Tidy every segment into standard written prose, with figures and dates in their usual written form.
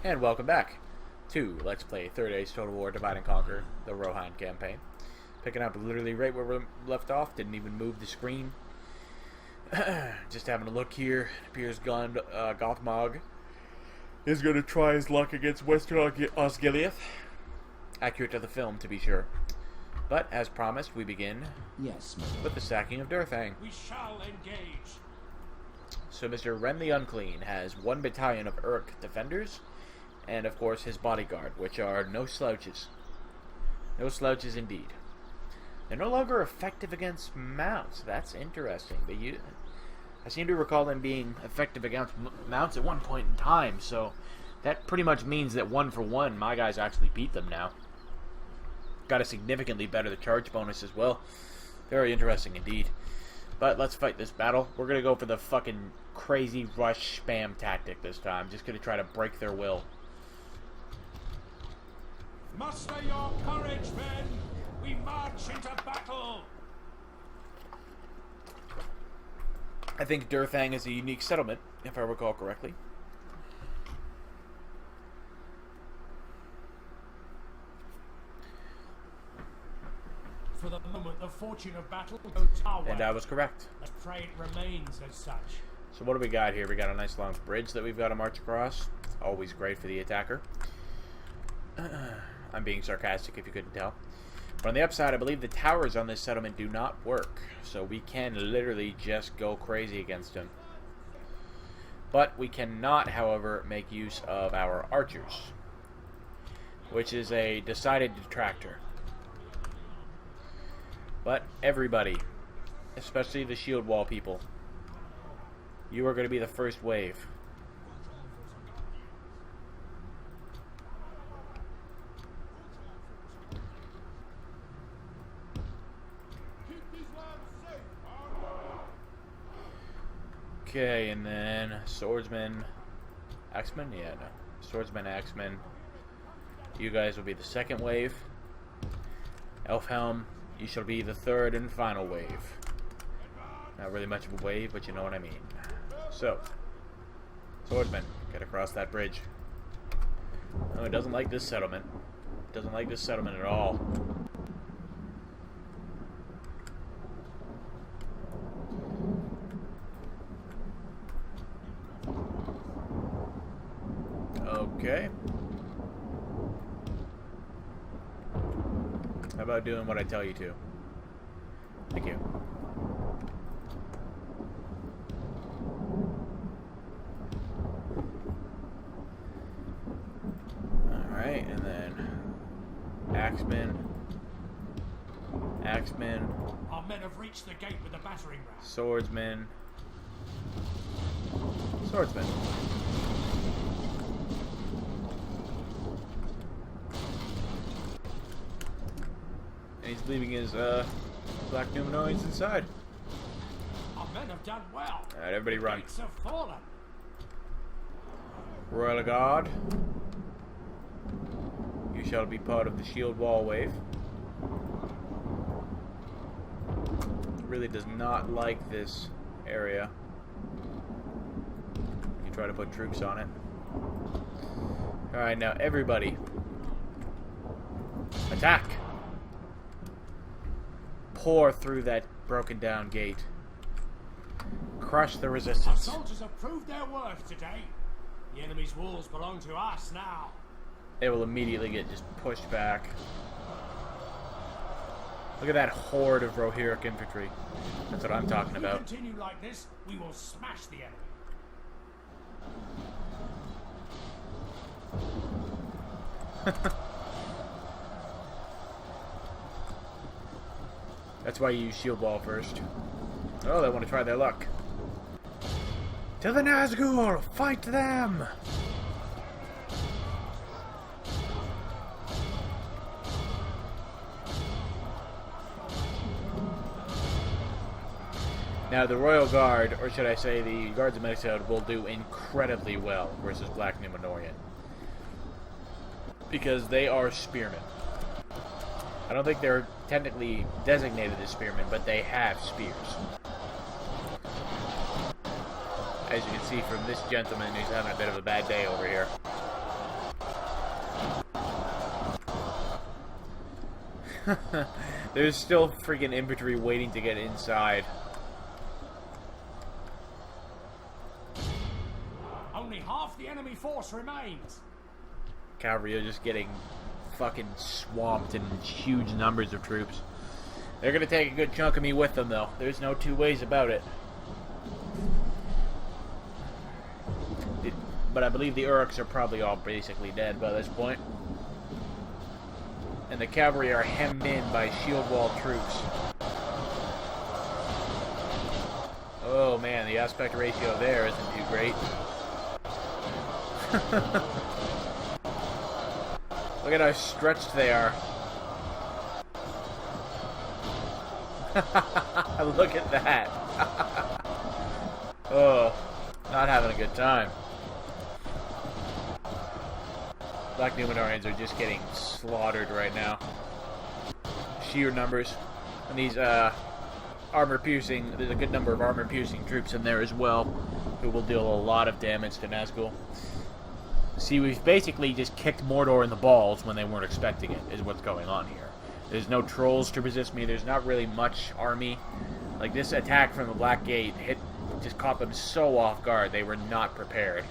And welcome back to Let's Play Third Age Total War Divide and Conquer, the Rohan campaign. Picking up literally right where we left off, didn't even move the screen. Just having a look here. It appears Gothmog is going to try his luck against Western Osgiliath. Accurate to the film, to be sure. But, as promised, we begin with the sacking of Durthang. We shall engage. So Mr. Ren the Unclean has 1 battalion of Uruk defenders, and of course his bodyguard, which are no slouches. No slouches indeed. They're no longer effective against mounts. That's interesting. I seem to recall them being effective against mounts at one point in time, so that pretty much means that 1 for 1, my guys actually beat them now. Got to significantly better the charge bonus as well. Very interesting indeed. But let's fight this battle. We're going to go for the fucking crazy rush spam tactic this time. Just going to try to break their will. Muster your courage, men! We march into battle! I think Durthang is a unique settlement, if I recall correctly. For the moment, the fortune of battle goes our way. And I was correct. Let's pray it remains as such. So what do we got here? We got a nice long bridge that we've got to march across. Always great for the attacker. I'm being sarcastic if you couldn't tell. But on the upside, I believe the towers on this settlement do not work. So we can literally just go crazy against them. But we cannot, however, make use of our archers, which is a decided detractor. But everybody, especially the shield wall people, you are going to be the first wave. Okay, and then swordsman, axeman? Yeah, no. Swordsman, axeman. You guys will be the second wave. Elfhelm, you shall be the third and final wave. Not really much of a wave, but you know what I mean. So, swordsman, get across that bridge. No, it doesn't like this settlement. It doesn't like this settlement at all. Okay. How about doing what I tell you to? Thank you. Alright, and then axeman. Axeman. Our men have reached the gate with the battering ram. Swordsman. Swordsman. And he's leaving his black Numenoids inside. Our men have done well. Alright, everybody run. Gates have fallen. Royal Guard, you shall be part of the shield wall wave. Really does not like this area. You try to put troops on it. Alright, now everybody, attack! Pour through that broken down gate. Crush the Our resistance. soldiers have proved their worth today. The enemy's walls belong to us now. They will immediately get just pushed back. Look at that horde of Rohirric infantry. That's what I'm talking about. If we continue like this, we will smash the enemy. That's why you use shield wall first. Oh, they want to try their luck. To the Nazgul! Fight them! Now, the Royal Guard, or should I say the Guards of Medicode, will do incredibly well versus Black Numenorean. Because they are spearmen. I don't think they're technically designated as spearmen, but they have spears. As you can see from this gentleman who's having a bit of a bad day over here. There's still freaking infantry waiting to get inside. Only half the enemy force remains. Cavalry are just getting fucking swamped in huge numbers of troops. They're gonna take a good chunk of me with them, though. There's no two ways about it. But I believe the Uruks are probably all basically dead by this point. And the cavalry are hemmed in by shield wall troops. Oh man, the aspect ratio there isn't too great. Look at how stretched they are. Look at that. Oh, not having a good time. Black Numenorians are just getting slaughtered right now. Sheer numbers. And these armor-piercing, there's a good number of armor-piercing troops in there as well, who will deal a lot of damage to Nazgul. See, we've basically just kicked Mordor in the balls when they weren't expecting it, is what's going on here. There's no trolls to resist me, there's not really much army. Like, this attack from the Black Gate just caught them so off guard, they were not prepared.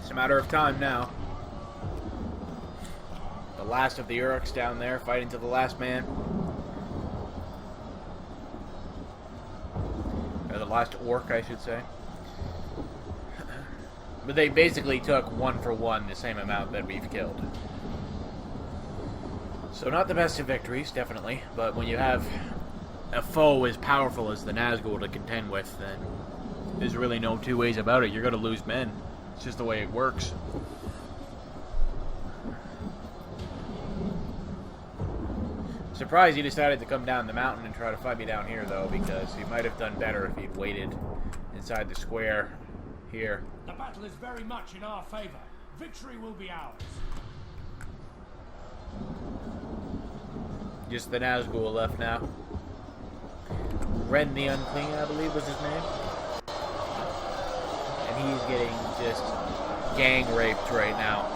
It's a matter of time now. The last of the Uruks down there, fighting to the last man. Or the last orc, I should say. But they basically took 1 for 1 the same amount that we've killed. So not the best of victories, definitely. But when you have a foe as powerful as the Nazgul to contend with, then there's really no two ways about it. You're going to lose men. It's just the way it works. Surprised he decided to come down the mountain and try to fight me down here, though, because he might have done better if he'd waited inside the square here. The battle is very much in our favor. Victory will be ours. Just the Nazgul left now. Ren the Unclean, I believe was his name. And he's getting just gang raped right now.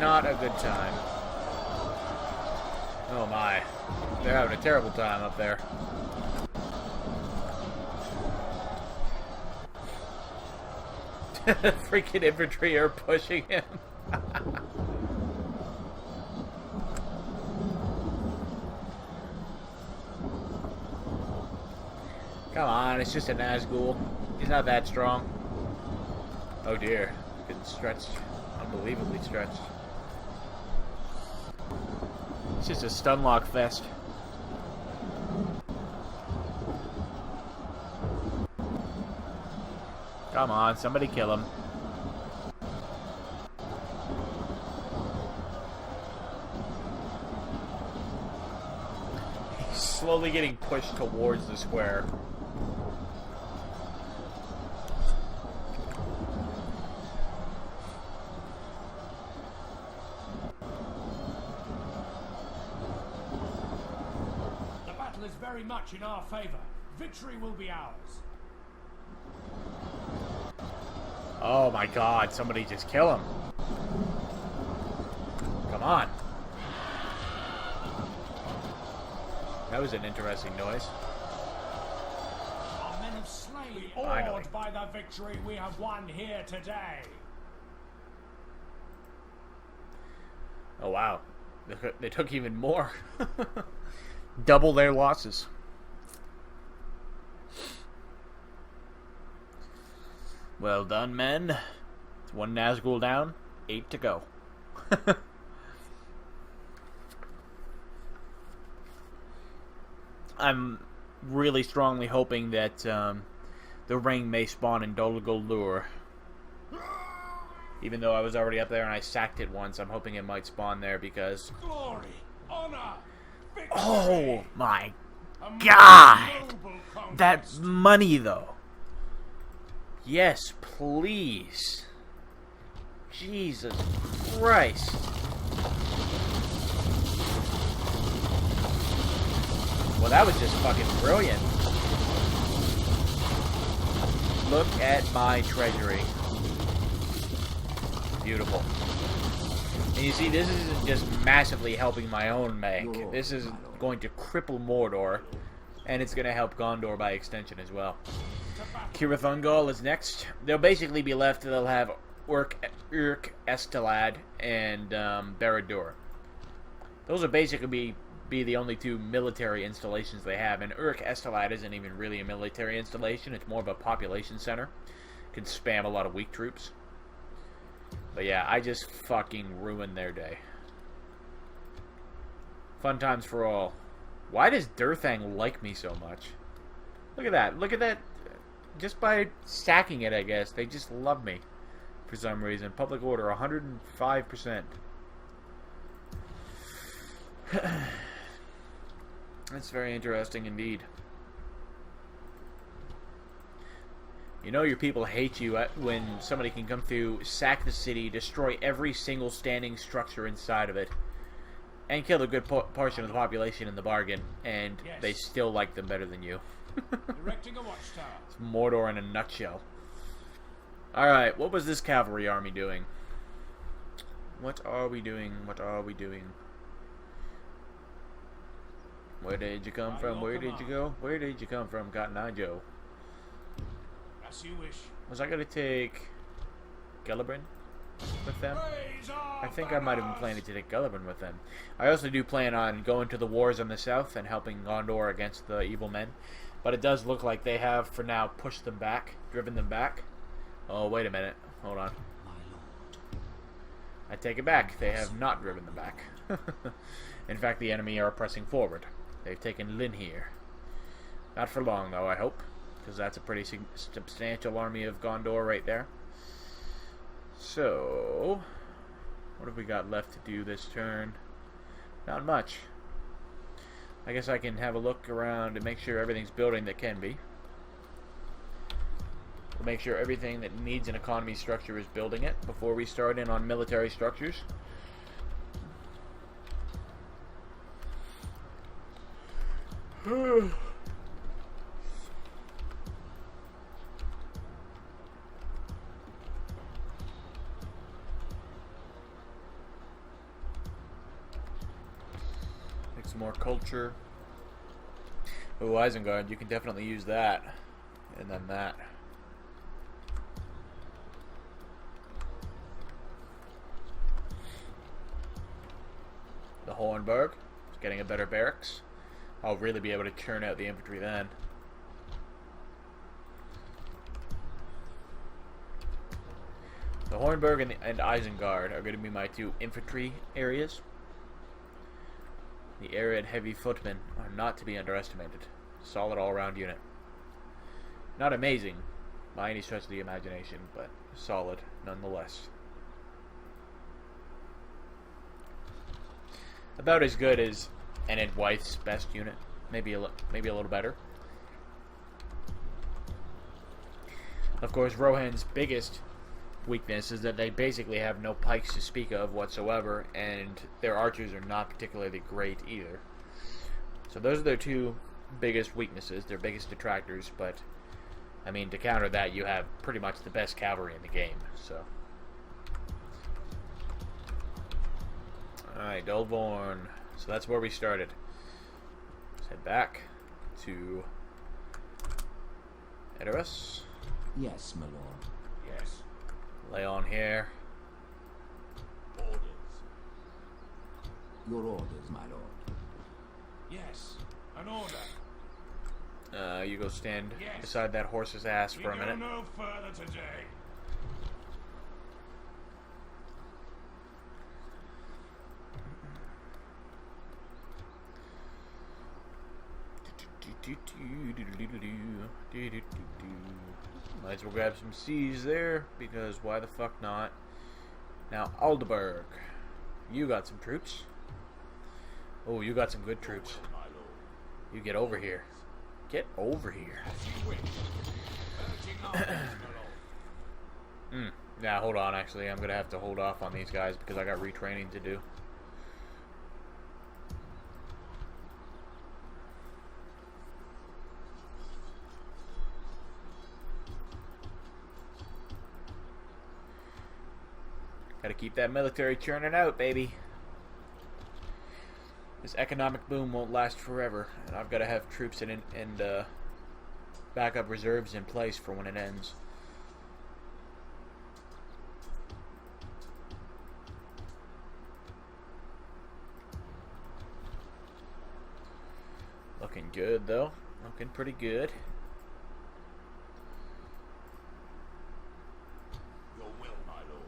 Not a good time. Oh my. They're having a terrible time up there. Freaking infantry are pushing him. Come on, it's just a Nazgul. He's not that strong. Oh dear. Getting stretched. Unbelievably stretched. It's just a stunlock fest. Come on, somebody kill him. He's slowly getting pushed towards the square. The battle is very much in our favor. Victory will be ours. Oh my god, somebody just kill him. Come on. That was an interesting noise. Our men have slain, Finally. awed by the victory we have won here today. Oh wow. They took even more. Double their losses. Well done, men. It's 1 Nazgul down, 8 to go. I'm really strongly hoping that the ring may spawn in Dol Guldur. Even though I was already up there and I sacked it once, I'm hoping it might spawn there because... Glory, honor, victory. Oh my god! That money, though. Yes, please. Jesus Christ. that was just fucking brilliant. Look at my treasury. Beautiful. And you see, this isn't just massively helping my own make. This is going to cripple Mordor, and it's going to help Gondor by extension as well. Cirith is next. They'll basically be left. They'll have Estelad and Barad-dûr. Those will basically be the only two military installations they have. And Estelad isn't even really a military installation. It's more of a population center. Can spam a lot of weak troops. But yeah, I just fucking ruined their day. Fun times for all. Why does Durthang like me so much? Look at that. Look at that. Just by stacking it, I guess. They just love me. For some reason. Public order, 105%. That's very interesting indeed. You know your people hate you when somebody can come through, sack the city, destroy every single standing structure inside of it, and kill a good portion of the population in the bargain, and they still like them better than you. Erecting a watchtower. It's Mordor in a nutshell. Alright, what was this cavalry army doing? What are we doing? What are we doing? Where did you come from? Where did you go? Where did you come from, Cotton Eye Joe? As you wish. Was I going to take Gellibrand with them? I think I might have been planning to take Gellibrand with them. I also do plan on going to the wars on the south and helping Gondor against the evil men. But it does look like they have, for now, pushed them back, driven them back. Oh, wait a minute. Hold on. I take it back. They have not driven them back. In fact, the enemy are pressing forward. They've taken Lynn here. Not for long, though, I hope. Because that's a pretty substantial army of Gondor right there. So, what have we got left to do this turn? Not much. I guess I can have a look around and make sure everything's building that can be. We'll make sure everything that needs an economy structure is building it before we start in on military structures. Make some more culture. Oh, Isengard, you can definitely use that. And then that. The Hornburg is getting a better barracks. I'll really be able to churn out the infantry then. The Hornburg and Isengard are going to be my two infantry areas. The area and heavy footmen are not to be underestimated. Solid all-around unit. Not amazing by any stretch of the imagination, but solid nonetheless. About as good as Enid Wyeth's best unit. Maybe a little better. Of course, Rohan's biggest weakness is that they basically have no pikes to speak of whatsoever, and their archers are not particularly great either. So those are their two biggest weaknesses, their biggest detractors, but I mean, to counter that, you have pretty much the best cavalry in the game, so. Alright, Dolvorn. So that's where we started. Let's head back to Edoras. Yes, my lord. Yes. Lay on here. Orders. Your orders, my lord. Yes. An order. You go stand Yes. beside that horse's ass for a minute. We go no further today. Might as well grab some C's there, because why the fuck not? Now, Aldeburg. You got some troops. Oh, you got some good troops. My lord. You get over here. Get over here. As you wish. Urging orders, my lord. Nah, hold on, actually. I'm gonna have to hold off on these guys because I got retraining to do. Gotta keep that military churning out, baby. This economic boom won't last forever, and I've got to have troops and backup reserves in place for when it ends. Looking good, though. Looking pretty good. Your will, my lord.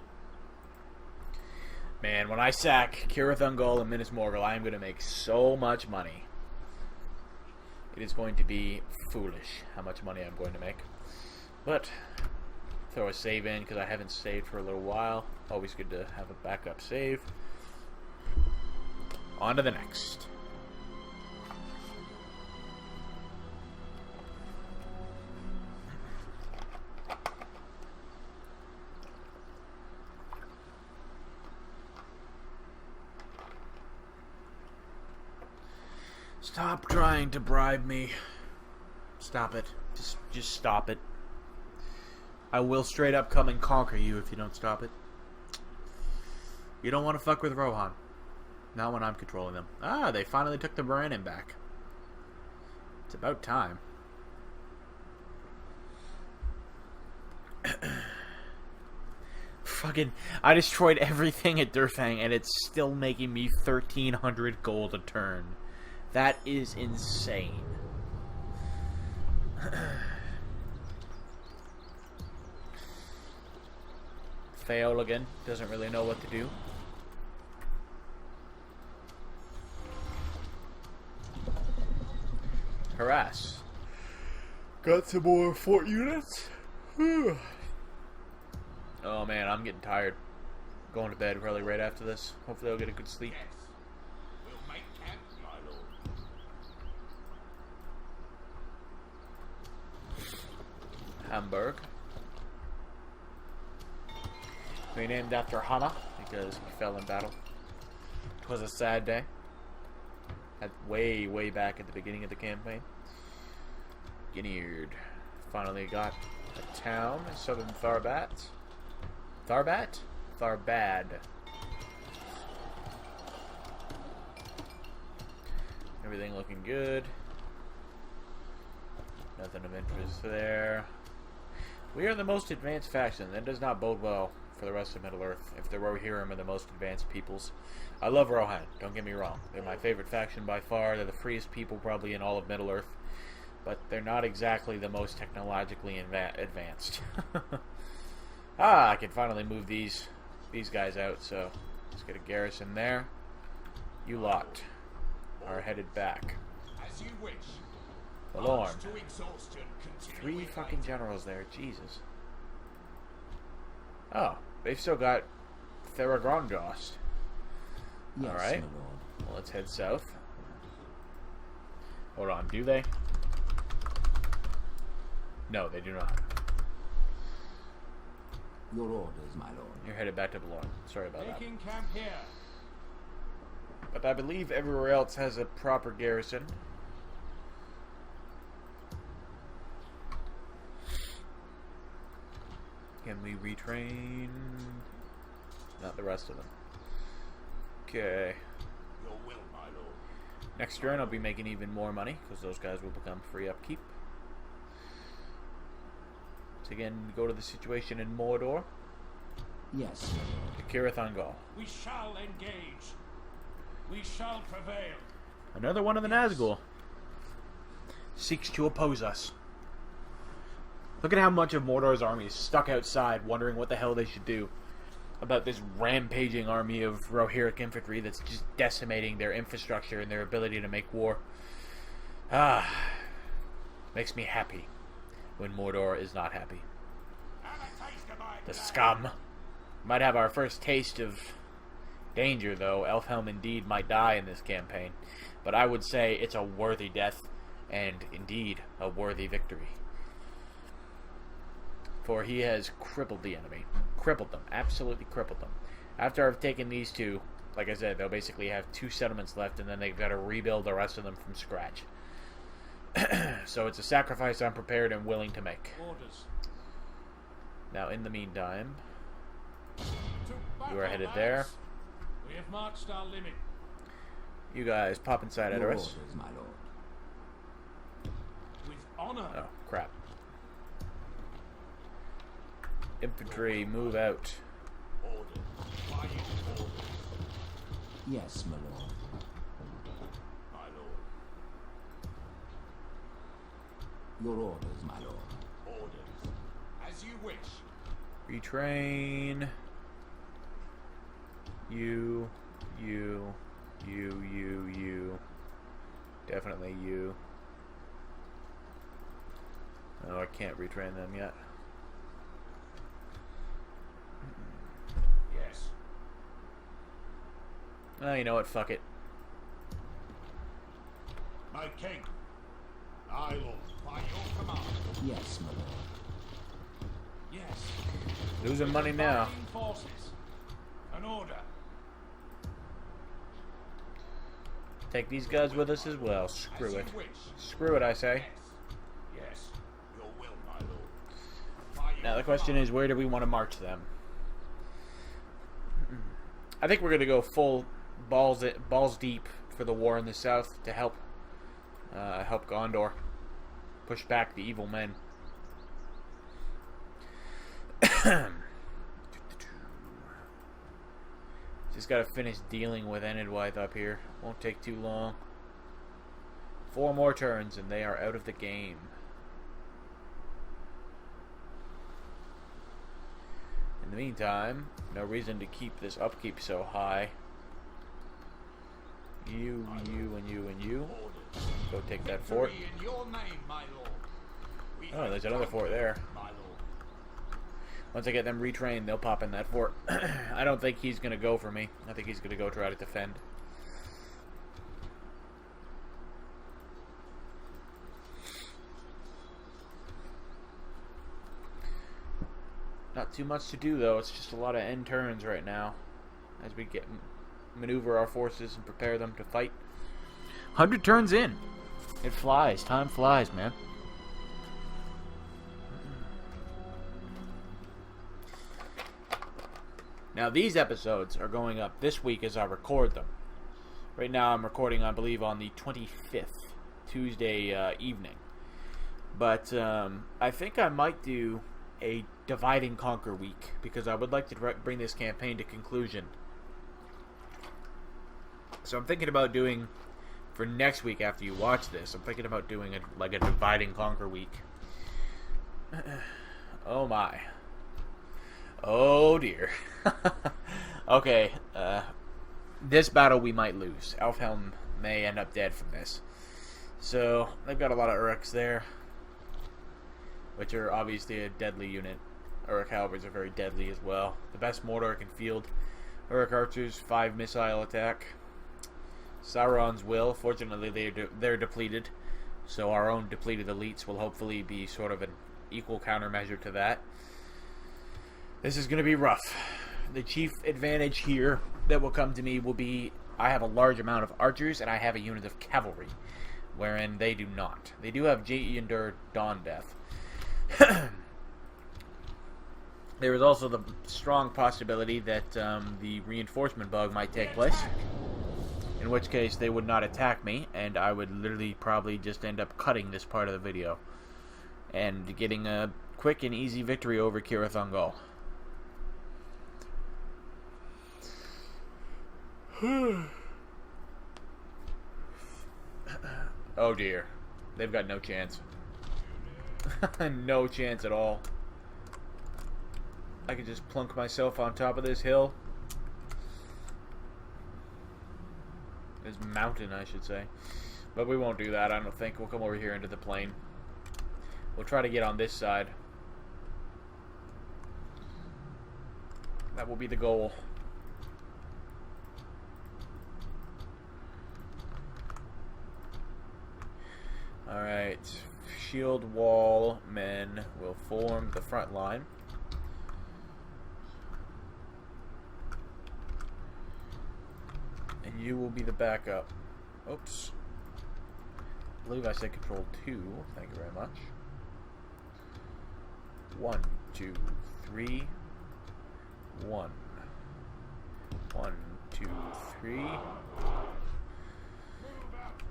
Man, when I sack Cirith Ungol and Minas Morgul, I am going to make so much money. It is going to be foolish how much money I'm going to make. But, throw a save in because I haven't saved for a little while. Always good to have a backup save. On to the next. Stop trying to bribe me. Stop it. Just stop it. I will straight up come and conquer you if you don't stop it. You don't want to fuck with Rohan. Not when I'm controlling them. Ah, they finally took the Morannon back. It's about time. Fucking, I destroyed everything at Durfang and it's still making me 1,300 gold a turn. That is insane. Theologan doesn't really know what to do. Harass. Got some more fort units? Oh man, I'm getting tired. Going to bed probably right after this. Hopefully I'll get a good sleep. Yes. We'll make camp, my lord. Hamburg. Renamed after Hana because he fell in battle. It was a sad day. Way back at the beginning of the campaign. Guineard. Finally got a town in southern Tharbat. Tharbat? Tharbad. Everything looking good. Nothing of interest there. We are the most advanced faction. That does not bode well for the rest of Middle-earth if the Rohirrim are the most advanced peoples. I love Rohan, don't get me wrong. They're my favorite faction by far. They're the freest people probably in all of Middle-earth. But they're not exactly the most technologically advanced. I can finally move these guys out, so let's get a garrison there. You lot are headed back. As you wish. Valorn. March to exhaustion, 3 fucking generals there, Jesus. Oh, they've still got Theragrondjost. Yes, Alright, my lord. well, let's head south. Hold on, do they? No, they do not. Your orders, my lord. You're headed back to Valorn. Sorry about that. Making camp here. But I believe everywhere else has a proper garrison. Can we retrain? Not the rest of them. Okay. Your will, my lord. Next turn I'll be making even more money, because those guys will become free upkeep. So again, go to the situation in Mordor. Yes, my lord. To Cirith Ungol. We shall engage. We shall prevail. Another one of the Nazgul seeks to oppose us. Look at how much of Mordor's army is stuck outside, wondering what the hell they should do about this rampaging army of Rohirric infantry that's just decimating their infrastructure and their ability to make war. Makes me happy when Mordor is not happy. Have a taste of my The blood. scum. Might have our first taste of danger, though. Elfhelm indeed might die in this campaign, but I would say it's a worthy death, and indeed a worthy victory. For he has crippled the enemy. Crippled them. Absolutely crippled them. After I've taken these two, like I said, they'll basically have 2 settlements left, and then they've got to rebuild the rest of them from scratch. So it's a sacrifice I'm prepared and willing to make. Orders. Now, in the meantime, To You are headed there. We have marched our limit. You guys pop inside Your Edoras. orders, my lord. With honor. Oh, crap. Infantry, move out. Orders. By your orders, Yes, my lord. my lord. Your orders, my lord. Orders. As you wish. Retrain. You. Definitely you. Oh, I can't retrain them yet. Yes. Oh, you know what? Fuck it. My king. I will. By your command. Yes, my lord. Yes. Losing money now. Combining forces. An order. Take these guys with us as well. Screw As it. you wish. Screw it, I say. Yes. Yes. Your will, my lord. By your Now the question command. is, where do we want to march them? I think we're going to go full balls deep for the war in the south to help Gondor push back the evil men. Just got to finish dealing with Enidwythe up here. Won't take too long. 4 more turns and they are out of the game. In the meantime, no reason to keep this upkeep so high. You, and you. Orders. Go take that fort. Victory in your name, my lord. We Oh, have there's another fort there. my lord. Once I get them retrained, they'll pop in that fort. I don't think he's going to go for me. I think he's going to go try to defend. Not too much to do, though. It's just a lot of end turns right now as we maneuver our forces and prepare them to fight. 100 turns in. It flies. Time flies, man. Now, these episodes are going up this week as I record them. Right now, I'm recording, I believe, on the 25th, Tuesday evening. But I think I might do a divide and conquer week, because I would like to bring this campaign to conclusion. So I'm thinking about doing, for next week after you watch this, I'm thinking about doing a divide and conquer week. Oh my. Oh dear. Okay, this battle we might lose. Elfhelm may end up dead from this. So, they've got a lot of Uruks there, which are obviously a deadly unit. Uruk halberds are very deadly as well. The best Mordor can field Uruk archers, 5 missile attack. Sauron's will, fortunately they're depleted, so our own depleted elites will hopefully be sort of an equal countermeasure to that. This is going to be rough. The chief advantage here that will come to me will be I have a large amount of archers and I have a unit of cavalry, wherein they do not. They do have Jaendur Dawn Death. There is also the strong possibility that the reinforcement bug might take place, in which case they would not attack me, and I would literally probably just end up cutting this part of the video and getting a quick and easy victory over Cirith Ungol. Oh dear. They've got no chance. No chance at all. I could just plunk myself on top of this hill. This mountain, I should say. But we won't do that, I don't think. We'll come over here into the plain. We'll try to get on this side. That will be the goal. Alright. Shield wall men will form the front line. And you will be the backup. Oops. I believe I said control 2. Thank you very much. 1, 2, 3. 1. 1, 2, 3. Move up.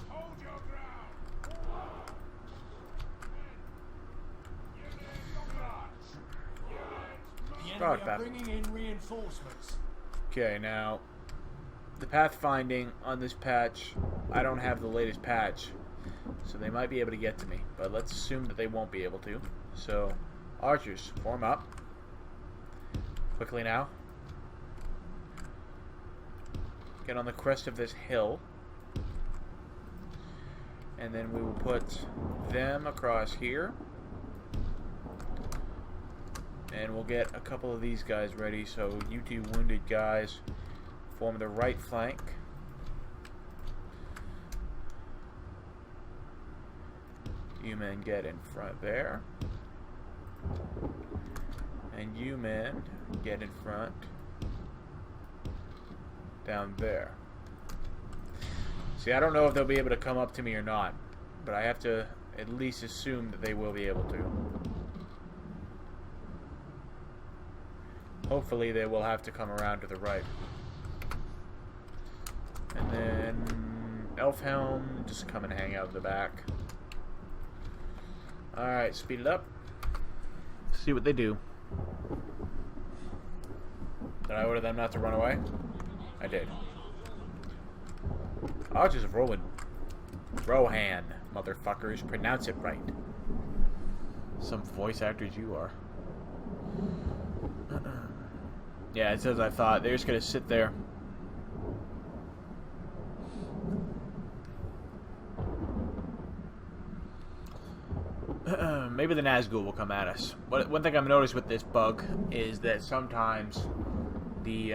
Hold your ground. The God, enemy are Pat. bringing in reinforcements. Okay, now the pathfinding on this patch, I don't have the latest patch, so they might be able to get to me, but let's assume that they won't be able to. So, archers, form up. Quickly now. Get on the crest of this hill. And then we will put them across here. And we'll get a couple of these guys ready. So you two wounded guys form the right flank. You men get in front there. And you men get in front down there. See, I don't know if they'll be able to come up to me or not, but I have to at least assume that they will be able to. Hopefully they will have to come around to the right. And then Elfhelm, just come and hang out in the back. Alright, speed it up. See what they do. Did I order them not to run away? I did. Archers of Rohan. Rohan, motherfuckers. Pronounce it right. Some voice actors you are. Yeah, it's as I thought. They're just gonna sit there. Maybe the Nazgul will come at us. One thing I've noticed with this bug is that sometimes the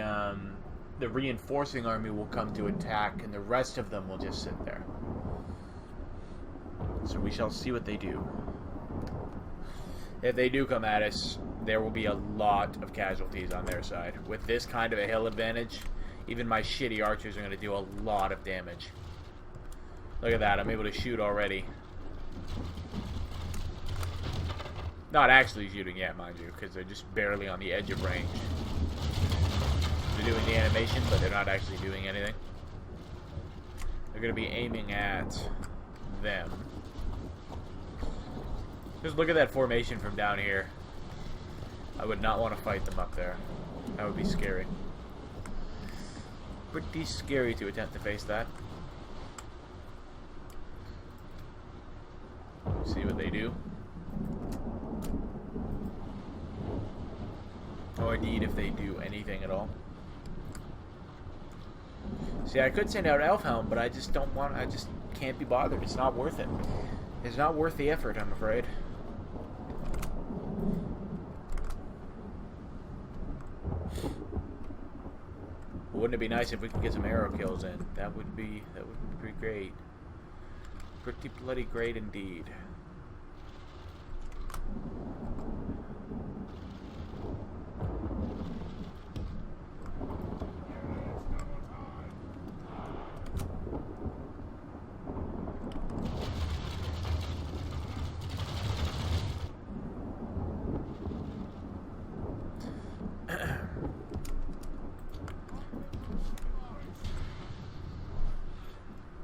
reinforcing army will come to attack, and the rest of them will just sit there. So we shall see what they do. If they do come at us, there will be a lot of casualties on their side. With this kind of a hill advantage, even my shitty archers are going to do a lot of damage. Look at that, I'm able to shoot already. Not actually shooting yet, mind you, because they're just barely on the edge of range. They're doing the animation, but they're not actually doing anything. They're going to be aiming at them. Just look at that formation from down here. I would not want to fight them up there. That would be scary. Pretty scary to attempt to face that. See what they do. Or indeed if they do anything at all. See, I could send out Elfhelm, but I just don't want, I just can't be bothered. It's not worth it. It's not worth the effort, I'm afraid. Wouldn't it be nice if we could get some arrow kills in? That would be pretty great. Pretty bloody great indeed.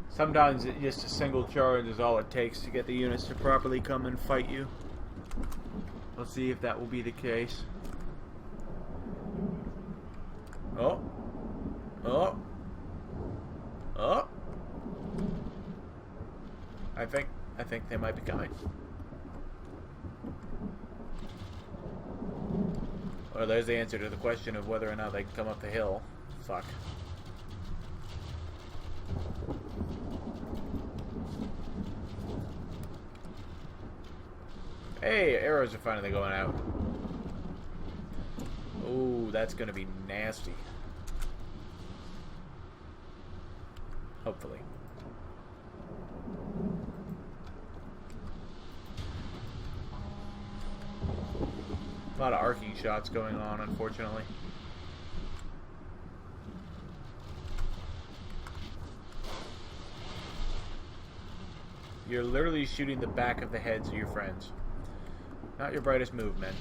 Sometimes just a single charge is all it takes to get the units to properly come and fight you. Let's see if that will be the case. Oh. Oh. Oh. I think they might be coming. Well, there's the answer to the question of whether or not they can come up the hill. Fuck. Hey, arrows are finally going out. Ooh, that's gonna be nasty. Hopefully. A lot of arcing shots going on, unfortunately. You're literally shooting the back of the heads of your friends. Not your brightest move, men.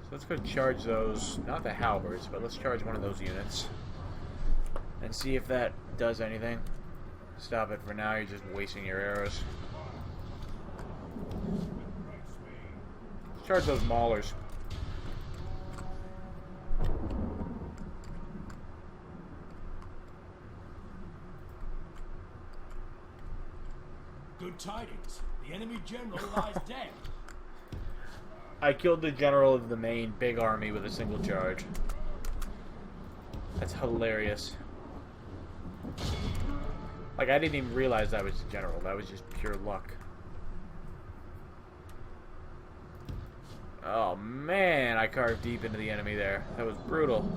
So let's go charge those, not the halberds, but let's charge one of those units. And see if that does anything. Stop it for now, you're just wasting your arrows. Let's charge those maulers. Good tidings. The enemy general lies dead. I killed the general of the main big army with a single charge. That's hilarious. Like, I didn't even realize that was the general. That was just pure luck. Oh, man, I carved deep into the enemy there. That was brutal.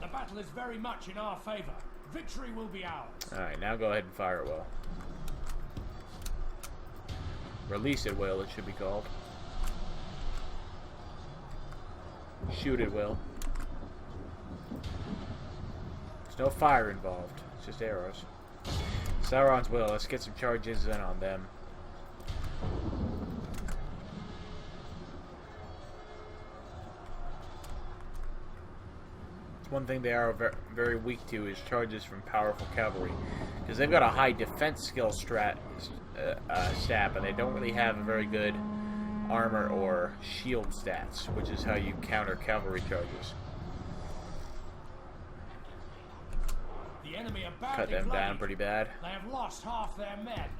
The battle is very much in our favor. Victory will be ours. Alright, now go ahead and fire it well. Release it will, it should be called. Shoot it will. There's no fire involved. It's just arrows. Sauron's will. Let's get some charges in on them. One thing they are very weak to is charges from powerful cavalry, because they've got a high defense skill stat, but they don't really have a very good armor or shield stats, which is how you counter cavalry charges. The enemy are badly Cut them down bloodied. pretty bad. They have lost half their men.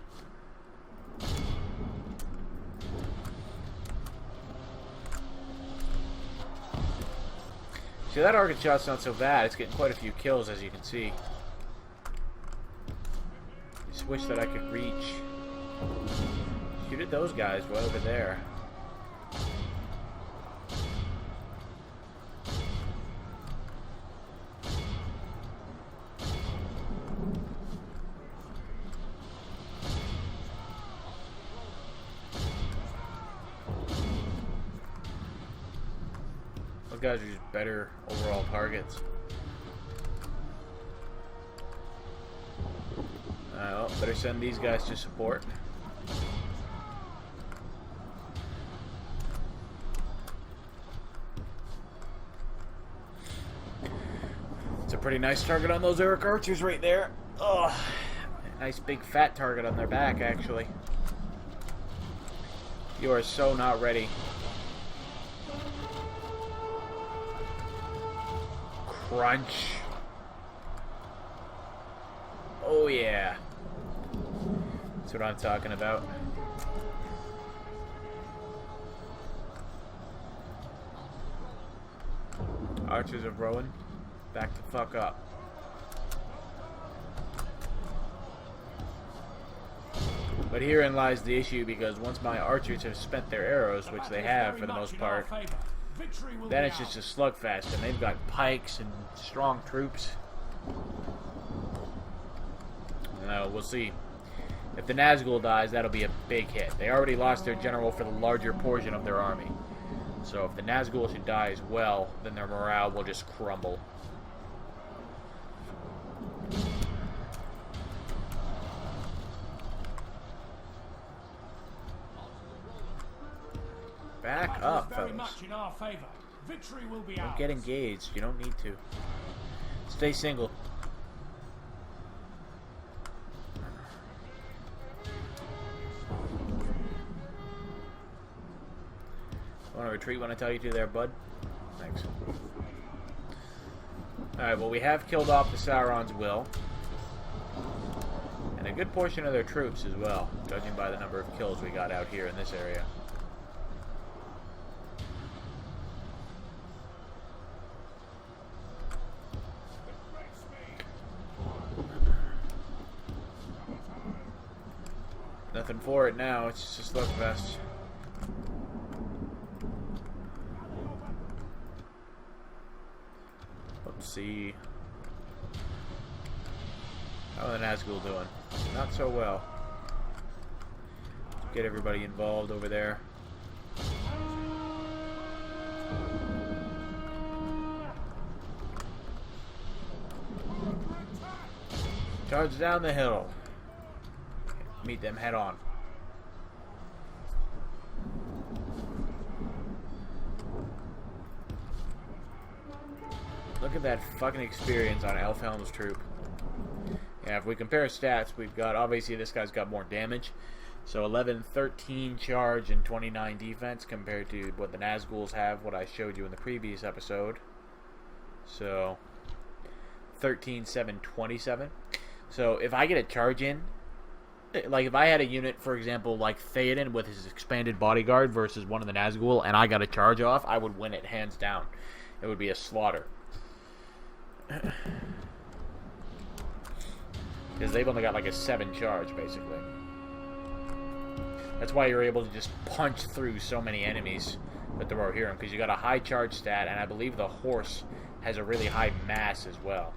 See, that arcing shot's not so bad. It's getting quite a few kills, as you can see. Just wish that I could reach. Shoot at those guys way over there. Those guys are just better overall targets. Well, better send these guys to support. It's a pretty nice target on those Eric archers right there. Oh, nice big fat target on their back, actually. You are so not ready. Crunch. Oh yeah. That's what I'm talking about. Archers of Rohan, back the fuck up. But herein lies the issue, because once my archers have spent their arrows, which they have for the most part, then it's just a slugfest, and they've got pikes and strong troops. We'll see. If the Nazgul dies, that'll be a big hit. They already lost their general for the larger portion of their army. So if the Nazgul should die as well, then their morale will just crumble. Back up, very folks. much in our favor. Victory will be Don't ours. get engaged. You don't need to. Stay single. Want to retreat when I tell you to there, bud? Thanks. Alright, well, we have killed off the Sauron's will. And a good portion of their troops as well, judging by the number of kills we got out here in this area. Nothing for it now, it's just a slugfest. Let's see. How are the Nazgul doing? Not so well. Get everybody involved over there. Charge down the hill. Meet them head on. Look at that fucking experience on Elfhelm's troop. Yeah, if we compare stats, we've got, obviously this guy's got more damage. So 11, 13 charge and 29 defense compared to what the Nazguls have, what I showed you in the previous episode. So 13, 7, 27. So if I get a charge in, like if I had a unit, for example, like Theoden with his expanded bodyguard versus one of the Nazgul, and I got a charge off, I would win it hands down. It would be a slaughter. Because they've only got like a 7 charge, basically. That's why you're able to just punch through so many enemies with the Rohirrim, because you got a high charge stat, and I believe the horse has a really high mass as well.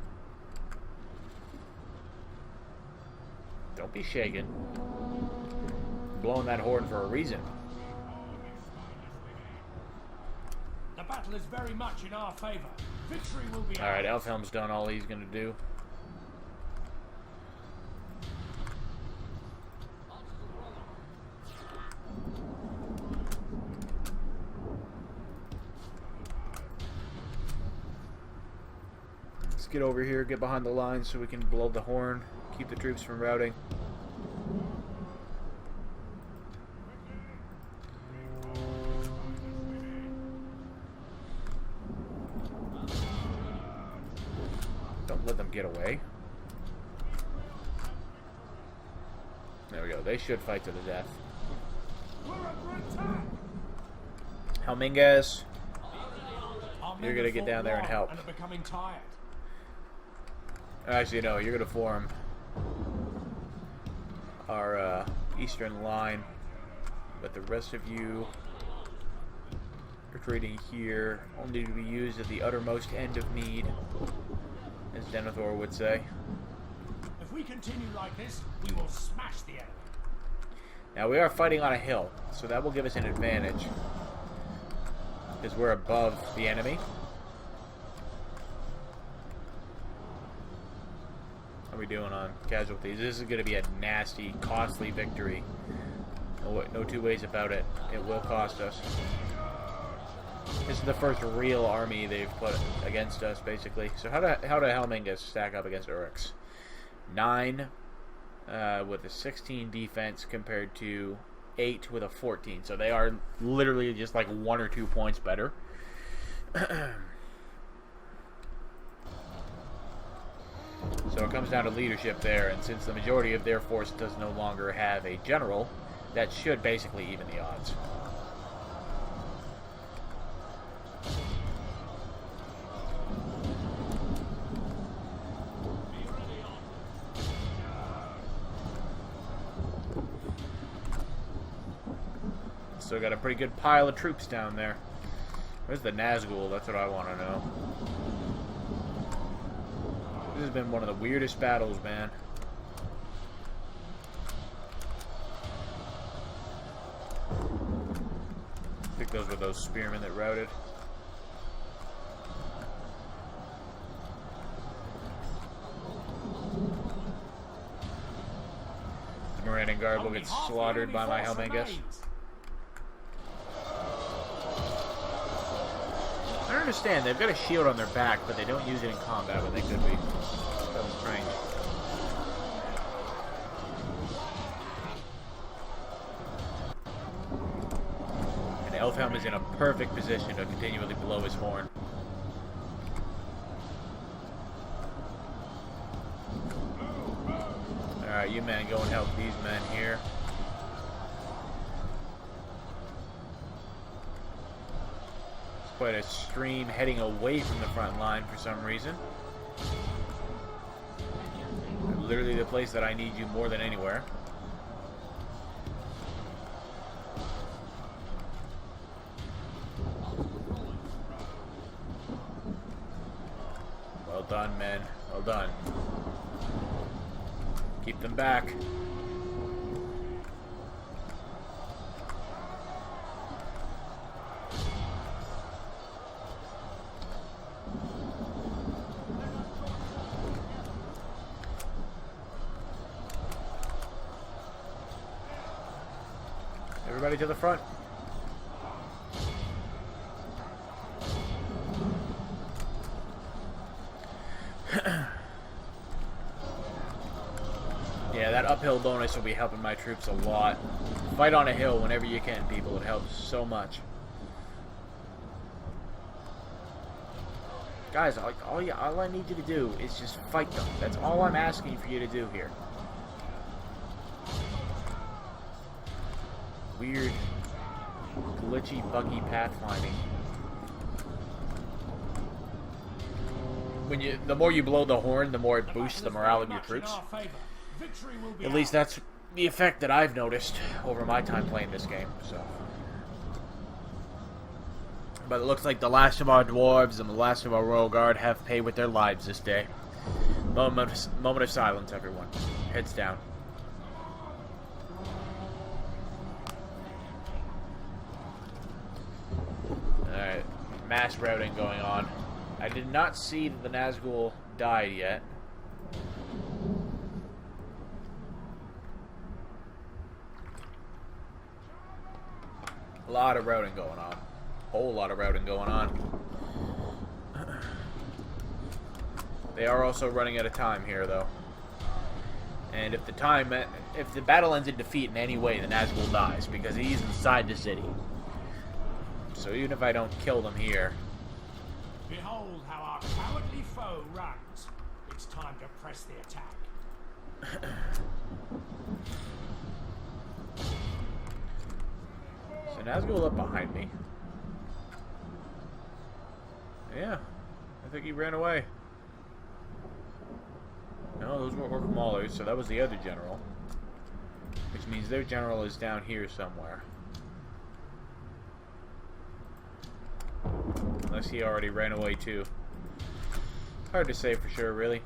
Don't be shaken. Blowing that horn for a reason. The battle is very much in our favor. Victory will be Alright, Elfhelm's done all he's gonna do. Let's get over here, get behind the lines so we can blow the horn, keep the troops from routing. Don't let them get away. There we go. They should fight to the death. Helmingas, you're gonna get down there and help. And are becoming tired. Actually, no, you're gonna form our eastern line, but the rest of you retreating here, only to be used at the uttermost end of need, as Denethor would say. If we continue like this, we will smash the enemy. Now we are fighting on a hill, so that will give us an advantage, because we're above the enemy. How are we doing on casualties? This is going to be a nasty, costly victory. No two ways about it. It will cost us. This is the first real army they've put against us, basically. So how do Helmingas stack up against Uruks? 9 with a 16 defense compared to 8 with a 14. So they are literally just like 1 or 2 points better. So it comes down to leadership there, and since the majority of their force does no longer have a general, that should basically even the odds. Still got a pretty good pile of troops down there. Where's the Nazgul? That's what I want to know. This has been one of the weirdest battles, man. I think those were those spearmen that routed. The Morannan Guard will get slaughtered by my Helmingas. I don't understand. They've got a shield on their back, but they don't use it in combat, but they could be. That was strange. And Elfhelm is in a perfect position to continually blow his horn. Alright, you men go and help these men here. Quite a stream heading away from the front line for some reason. Literally the place that I need you more than anywhere. Well done, men. Well done. Keep them back. Everybody to the front. Yeah, that uphill bonus will be helping my troops a lot. Fight on a hill whenever you can, people. It helps so much. Guys, all I need you to do is just fight them. That's all I'm asking for you to do here. Weird, glitchy, buggy pathfinding. The more you blow the horn, the more it boosts the morale of your troops. At least that's the effect that I've noticed over my time playing this game. So, but it looks like the last of our dwarves and the last of our royal guard have paid with their lives this day. Moment of silence, everyone. Heads down. Alright, mass routing going on. I did not see that the Nazgul died yet. A lot of routing going on. Whole lot of routing going on. They are also running out of time here, though. And if the battle ends in defeat in any way, the Nazgul dies because he's inside the city. So even if I don't kill them here. Behold how our cowardly foe runs. It's time to press the attack. So Nazgul up behind me. Yeah, I think he ran away. No, those were Orc Maulers, so that was the other general. Which means their general is down here somewhere. Unless he already ran away too. Hard to say for sure, really.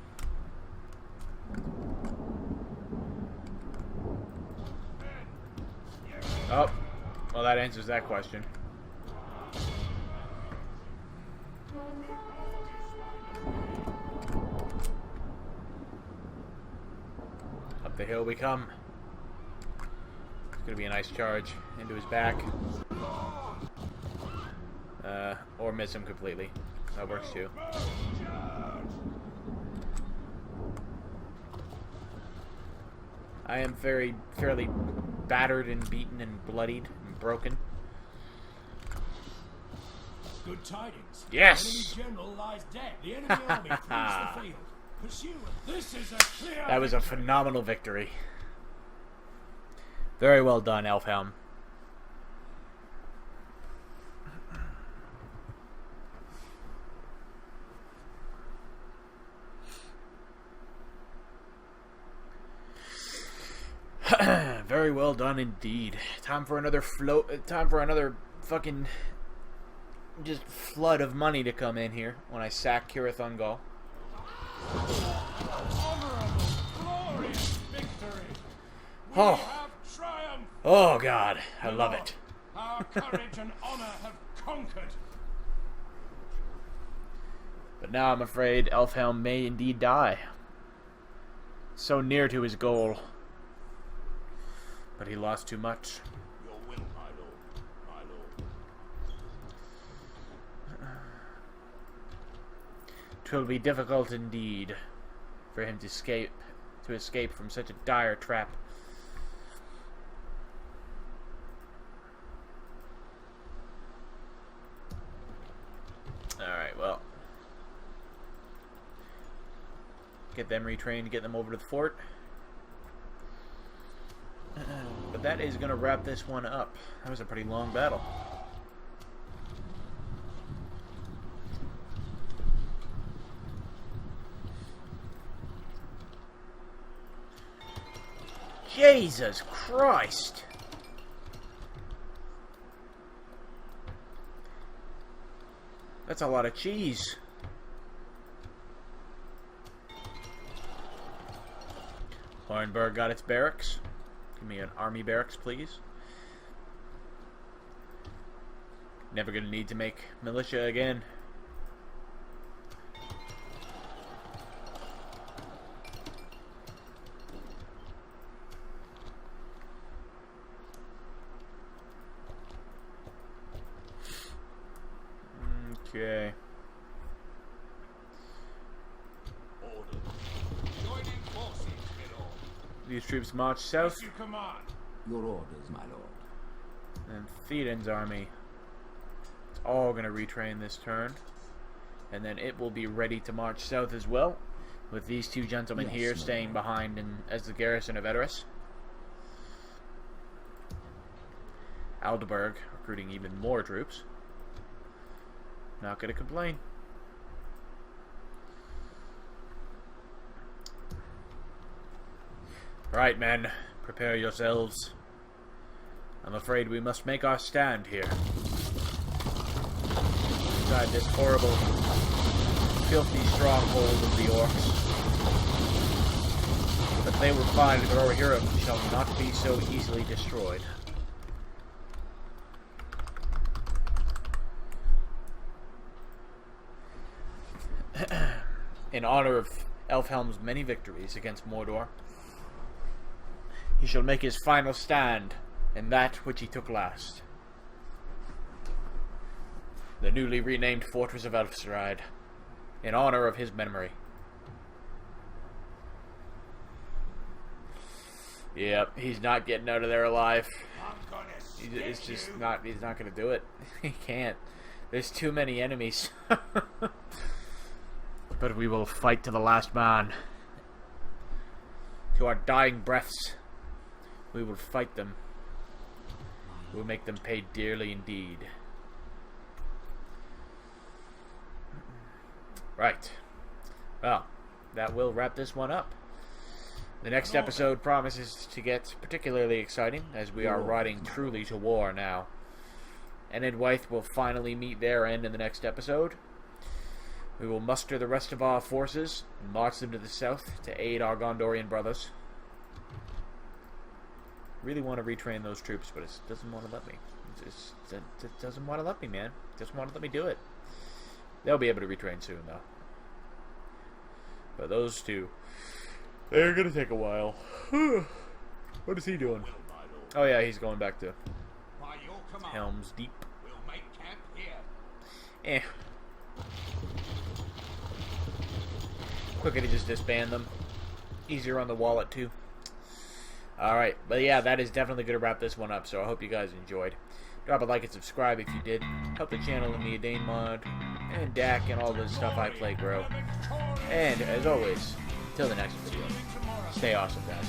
Oh, well that answers that question. Up the hill we come. It's gonna be a nice charge into his back. Or miss him completely. That works too. I am fairly battered and beaten and bloodied and broken. Good tidings. Yes! The enemy general lies dead. The enemy army clears the field. Pursue. This is a clear. That was a phenomenal victory. Very well done, Elfhelm. Very well done indeed. Time for another fucking just flood of money to come in here when I sack Cirith Ungol. Honorable, glorious victory. We Oh. have triumphed. Oh God, I love it. Our courage and honor have conquered. But now I'm afraid Elfhelm may indeed die. So near to his goal. But he lost too much. Your will, my lord. My lord. 'Twill be difficult indeed for him to escape from such a dire trap. Alright, well. Get them retrained, get them over to the fort. But that is going to wrap this one up. That was a pretty long battle. Jesus Christ! That's a lot of cheese. Hornburg got its barracks. Give me an army barracks, please. Never gonna need to make militia again. All Okay. These troops march south. Yes, you command. Your orders, my lord. And Theoden's army. It's all going to retrain this turn. And then it will be ready to march south as well. With these two gentlemen Yes, here my staying lord. behind as the garrison of Edoras. Aldeburgh recruiting even more troops. Not going to complain. Right, men. Prepare yourselves. I'm afraid we must make our stand here. Inside this horrible, filthy stronghold of the orcs. But they will find that our hero shall not be so easily destroyed. In honor of Elfhelm's many victories against Mordor, he shall make his final stand in that which he took last. The newly renamed Fortress of Elfstride, in honor of his memory. Yep, he's not getting out of there alive. I'm gonna It's stick just you. not, he's not gonna do it. He can't. There's too many enemies. But we will fight to the last man. To our dying breaths. We will fight them. We will make them pay dearly indeed. Right. Well, that will wrap this one up. The next episode promises to get particularly exciting, as we are riding truly to war now. And Edwythe will finally meet their end in the next episode. We will muster the rest of our forces and march them to the south to aid our Gondorian brothers. Really want to retrain those troops, but it doesn't want to let me. It doesn't want to let me, man. It doesn't want to let me do it. They'll be able to retrain soon, though. But those two, they're going to take a while. What is he doing? Oh yeah, he's going back to By your command, Helm's Deep. we'll make camp here. Eh. Quicker to just disband them. Easier on the wallet, too. Alright, but yeah, that is definitely going to wrap this one up, so I hope you guys enjoyed. Drop a like and subscribe if you did. Help the channel and the Adane mod, and DAC, and all the stuff I play grow. And, as always, until the next video, stay awesome, guys.